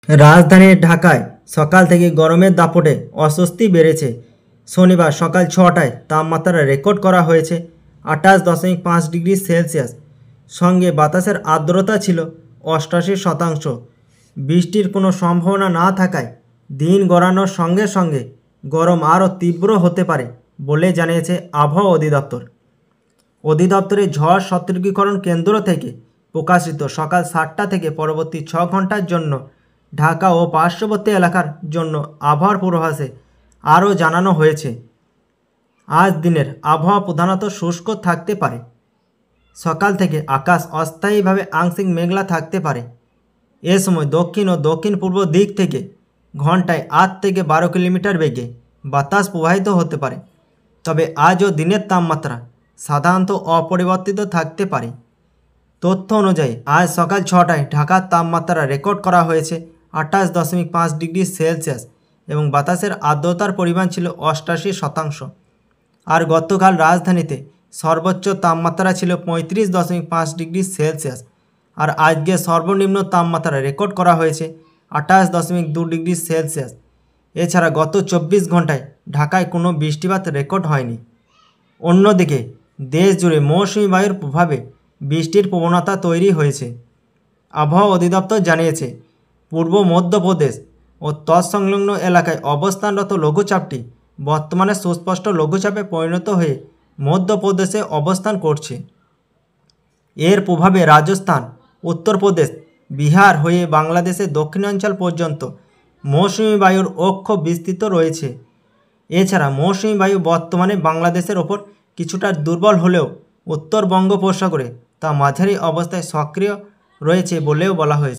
রাজধানী ঢাকায় সকাল থেকে গরমের দাপটে অস্বস্তি বেড়েছে। শনিবার সকাল 6টায় তাপমাত্রা রেকর্ড করা হয়েছে 28.5 ডিগ্রি সেলসিয়াস। সঙ্গে বাতাসের আর্দ্রতা ছিল 88%। বৃষ্টির কোনো সম্ভাবনা না থাকায় দিন গড়ানোর সঙ্গে সঙ্গে গরম আরও তীব্র হতে পারে বলে জানিয়েছে আবহাওয়া অধিদপ্তর। অধিদপ্তরের ঝড় সতর্কীকরণ কেন্দ্র থেকে প্রকাশিত সকাল 7টা থেকে পরবর্তী 6 ঘন্টার জন্য ঢাকা ও পার্শ্ববর্তী এলাকার জন্য আবহাওয়ার পূর্বাভাসে আরও জানানো হয়েছে, আজ দিনের আবহাওয়া প্রধানত শুষ্ক থাকতে পারে। সকাল থেকে আকাশ অস্থায়ীভাবে আংশিক মেঘলা থাকতে পারে। এ সময় দক্ষিণ ও দক্ষিণ পূর্ব দিক থেকে ঘন্টায় 8 থেকে 12 কিলোমিটার বেগে বাতাস প্রবাহিত হতে পারে। তবে আজও দিনের তাপমাত্রা সাধারণত অপরিবর্তিত থাকতে পারে। তথ্য অনুযায়ী আজ সকাল 6টায় ঢাকার তাপমাত্রা রেকর্ড করা হয়েছে 28.5 ডিগ্রি সেলসিয়াস এবং বাতাসের আর্দ্রতার পরিমাণ ছিল 88%। আর গতকাল রাজধানীতে সর্বোচ্চ তাপমাত্রা ছিল 35.5 ডিগ্রি সেলসিয়াস। আর আজকে সর্বনিম্ন তাপমাত্রা রেকর্ড করা হয়েছে 28.2 ডিগ্রি সেলসিয়াস। এছাড়া গত 24 ঘন্টায় ঢাকায় কোনো বৃষ্টিপাত রেকর্ড হয়নি। অন্যদিকে দেশ জুড়ে মৌসুমি বায়ুর প্রভাবে বৃষ্টির প্রবণতা তৈরি হয়েছে। আবহাওয়া অধিদপ্তর জানিয়েছে, পূর্ব মধ্যপ্রদেশ ও তৎসংলগ্ন এলাকায় অবস্থানরত লঘুচাপটি বর্তমানে সুস্পষ্ট লঘুচাপে পরিণত হয়ে মধ্যপ্রদেশে অবস্থান করছে। এর প্রভাবে রাজস্থান, উত্তরপ্রদেশ, বিহার হয়ে বাংলাদেশের দক্ষিণাঞ্চল পর্যন্ত মৌসুমি বায়ুর অক্ষ বিস্তৃত রয়েছে। এছাড়া মৌসুমি বায়ু বর্তমানে বাংলাদেশের ওপর কিছুটা দুর্বল হলেও উত্তর বঙ্গোপসাগরে তা মাঝারি অবস্থায় সক্রিয় রয়েছে বলেও বলা হয়েছে।